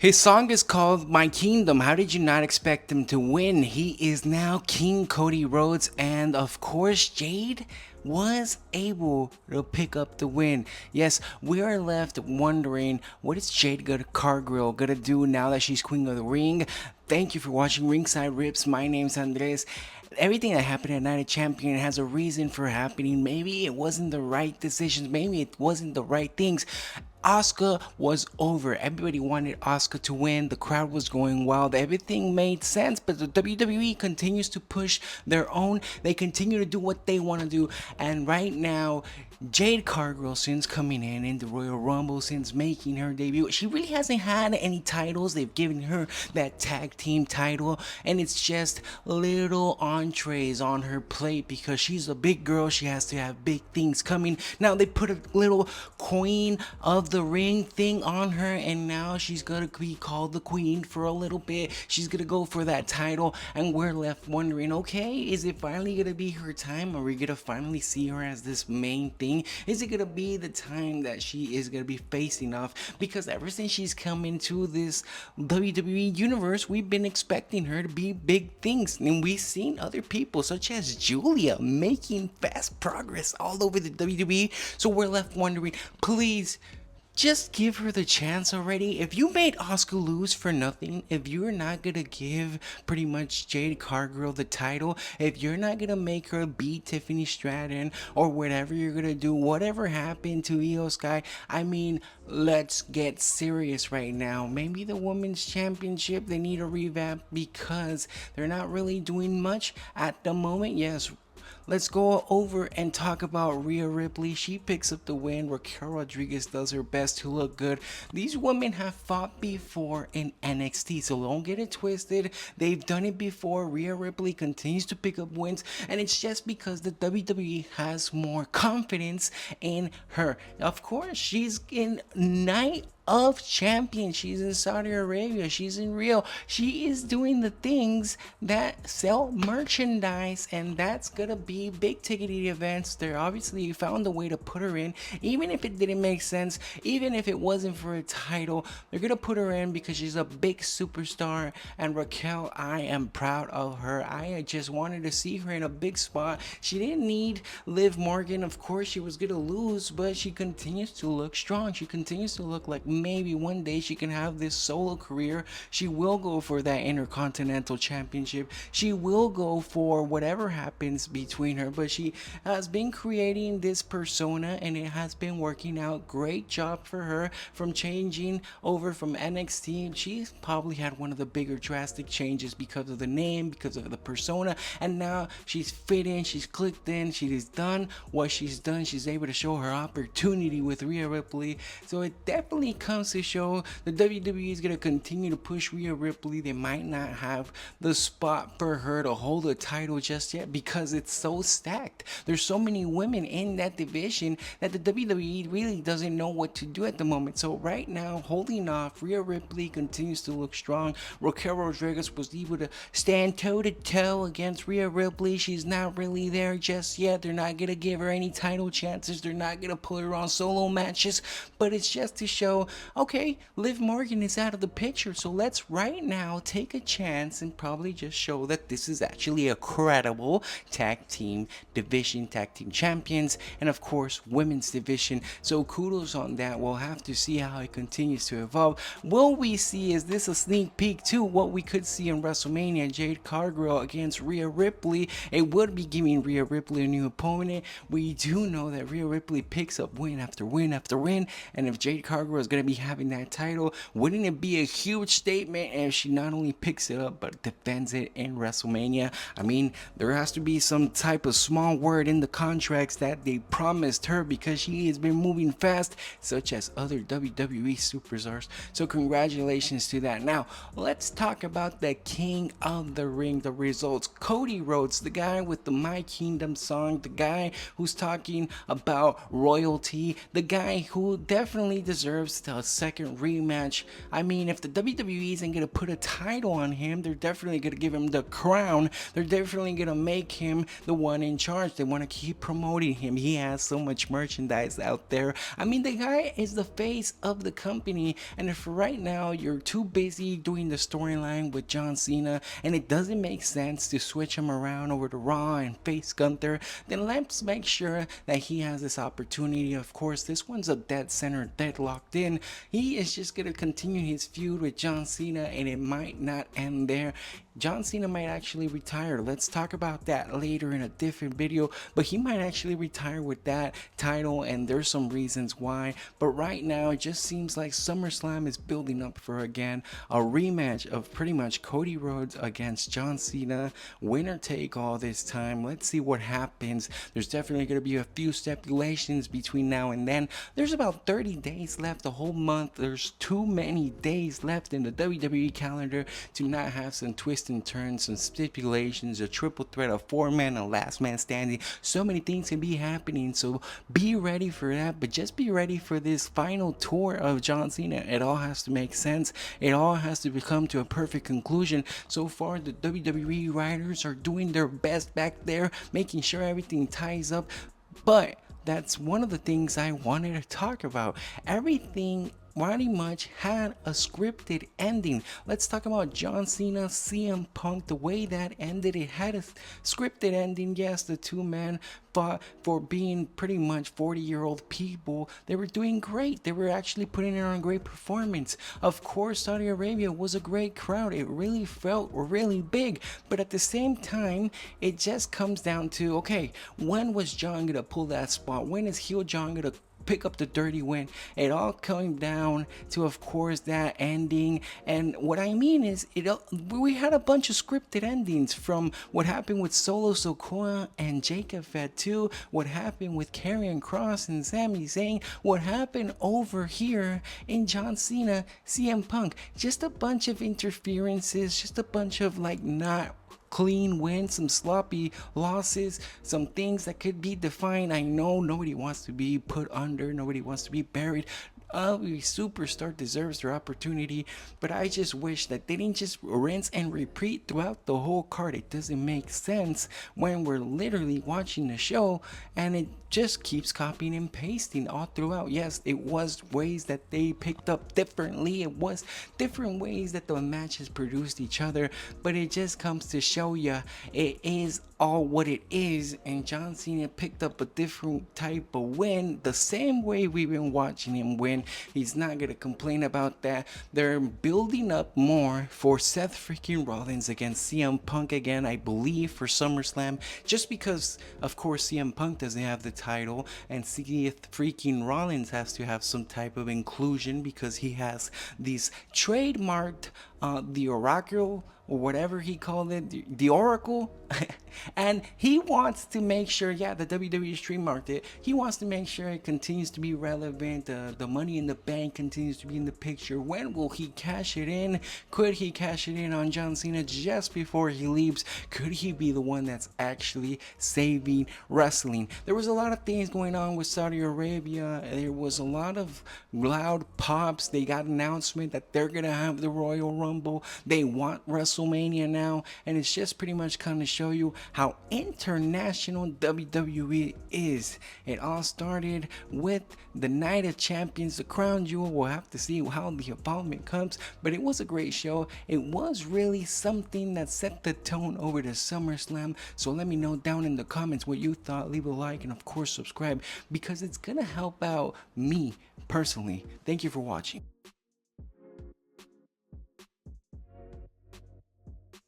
His song is called My Kingdom. How did you not expect him to win? He is now King Cody Rhodes, and of course, Jade was able to pick up the win. Yes, we are left wondering what is Jade Cargill gonna do now that she's Queen of the Ring? Thank you for watching Ringside Riffs. My name's Andres. Everything that happened at Night of Champion has a reason for happening. Maybe it wasn't the right decisions, maybe it wasn't the right things. Asuka was over. Everybody wanted Asuka to win. The crowd was going wild. Everything made sense, but the WWE continues to push their own. They continue to do what they want to do. And right now, Jade Cargill, since coming in the Royal Rumble, since making her debut, she really hasn't had any titles. They've given her that tag team title, and it's just little entrees on her plate because she's a big girl. She has to have big things coming. Now they put a little queen of the ring thing on her, and now she's gonna be called the queen for a little bit. She's gonna go for that title, and we're left wondering, okay, is it finally gonna be her time? Are we gonna finally see her as this main thing? Is it gonna be the time that she is gonna be facing off? Because ever since she's come into this WWE universe, we've been expecting her to be big things, and we've seen other people such as Julia making fast progress all over the WWE. So we're left wondering, please just give her the chance already. If you made Asuka lose for nothing, if you're not gonna give pretty much Jade Cargill the title, if you're not gonna make her beat Tiffany Stratton or whatever you're gonna do, whatever happened to Io Sky, I mean, let's get serious right now. Maybe the Women's Championship, they need a revamp because they're not really doing much at the moment. Yes, let's go over and talk about Rhea Ripley. She picks up the win. Raquel Rodriguez does her best to look good. These women have fought before in NXT, so don't get it twisted. They've done it before. Rhea Ripley continues to pick up wins, and it's just because the WWE has more confidence in her. Of course, she's in Night of Champions. She's in Saudi Arabia. She's in Rio. She is doing the things that sell merchandise, and that's gonna be big tickety events. They're obviously found a way to put her in, even if it didn't make sense, even if it wasn't for a title. They're gonna put her in because she's a big superstar. And Raquel, I am proud of her. I just wanted to see her in a big spot. She didn't need Liv Morgan. Of course, she was gonna lose, but she continues to look strong. She continues to look like maybe one day she can have this solo career. She will go for that Intercontinental Championship. She will go for whatever happens between her, but she has been creating this persona and it has been working out. Great job for her from changing over from NXT. She's probably had one of the bigger drastic changes because of the name, because of the persona, and now she's fit in, she's clicked in, she's done what she's done. She's able to show her opportunity with Rhea Ripley. So it definitely comes to show the WWE is going to continue to push Rhea Ripley. They might not have the spot for her to hold a title just yet because it's so stacked. There's so many women in that division that the WWE really doesn't know what to do at the moment. So right now, holding off, Rhea Ripley continues to look strong. Raquel Rodriguez was able to stand toe to toe against Rhea Ripley. She's not really there just yet. They're not going to give her any title chances. They're not going to put her on solo matches, but it's just to show, okay, Liv Morgan is out of the picture, so let's right now take a chance and probably just show that this is actually a credible tag team division, tag team champions, and of course, women's division. So kudos on that. We'll have to see how it continues to evolve. Will we see, is this a sneak peek to what we could see in WrestleMania? Jade Cargill against Rhea Ripley. It would be giving Rhea Ripley a new opponent. We do know that Rhea Ripley picks up win after win after win, and if Jade Cargill is going to be having that title, wouldn't it be a huge statement if she not only picks it up but defends it in WrestleMania? I mean, there has to be some type of small word in the contracts that they promised her because she has been moving fast, such as other WWE superstars. So congratulations to that. Now let's talk about the King of the Ring, the results. Cody Rhodes, the guy with the My Kingdom song, the guy who's talking about royalty, the guy who definitely deserves the second rematch. I mean, if the WWE isn't going to put a title on him, they're definitely going to give him the crown. They're definitely going to make him the one in charge. They want to keep promoting him. He has so much merchandise out there. I mean, the guy is the face of the company, and if right now you're too busy doing the storyline with John Cena and it doesn't make sense to switch him around over to Raw and face Gunther, then let's make sure that he has this opportunity. Of course, this one's a dead center, dead locked in. He is just gonna continue his feud with John Cena, and it might not end there. John Cena might actually retire. Let's talk about that later in a different video, but he might actually retire with that title, and there's some reasons why. But right now, it just seems like SummerSlam is building up for again a rematch of pretty much Cody Rhodes against John Cena, winner take all this time. Let's see what happens. There's definitely going to be a few stipulations between now and then. There's about 30 days left, the whole month. There's too many days left in the WWE calendar to not have some twists and turns, some stipulations, a triple threat, a four-man, a last man standing. So many things can be happening, so be ready for that. But just be ready for this final tour of John Cena. It all has to make sense. It all has to come to a perfect conclusion. So far, the WWE writers are doing their best back there, making sure everything ties up. But that's one of the things I wanted to talk about. Everything pretty much had a scripted ending. Let's talk about John Cena, CM Punk, the way that ended. It had a scripted ending. Yes, the two men fought for being pretty much 40-year-old people. They were doing great. They were actually putting in a great performance. Of course, Saudi Arabia was a great crowd. It really felt really big. But at the same time, it just comes down to, okay, when was John gonna pull that spot? When is heel John gonna pick up the dirty win? It all came down to, of course, that ending. And what I mean is, we had a bunch of scripted endings, from what happened with Solo Sikoa and Jacob Fatu, what happened with Karrion Kross and Sami Zayn, what happened over here in John Cena, CM Punk. Just a bunch of interferences, just a bunch of like not clean wins, some sloppy losses, some things that could be defined. I know nobody wants to be put under, nobody wants to be buried. Every superstar deserves their opportunity, but I just wish that they didn't just rinse and repeat throughout the whole card. It doesn't make sense when we're literally watching the show and it just keeps copying and pasting all throughout. Yes, it was ways that they picked up differently. It was different ways that the matches produced each other, but it just comes to show you it is all what it is, and John Cena picked up a different type of win, the same way we've been watching him win. He's not gonna complain about that. They're building up more for Seth freaking Rollins against CM Punk again, I believe, for SummerSlam, just because of course CM Punk doesn't have the title and Seth freaking Rollins has to have some type of inclusion because he has these trademarked the Oracle, or whatever he called it, the Oracle. And he wants to make sure, yeah, the WWE Stream Market, he wants to make sure it continues to be relevant. The Money in the Bank continues to be in the picture. When will he cash it in? Could he cash it in on John Cena just before he leaves? Could he be the one that's actually saving wrestling? There was a lot of things going on with Saudi Arabia. There was a lot of loud pops. They got an announcement that they're gonna have the Royal Rumble. They want WrestleMania now, and it's just pretty much kind of show you how international WWE is. It all started with the Night of Champions, the crown jewel. We'll have to see how the involvement comes, but it was a great show. It was really something that set the tone over to SummerSlam. So let me know down in the comments what you thought. Leave a like and of course subscribe, because it's gonna help out me personally. Thank you for watching.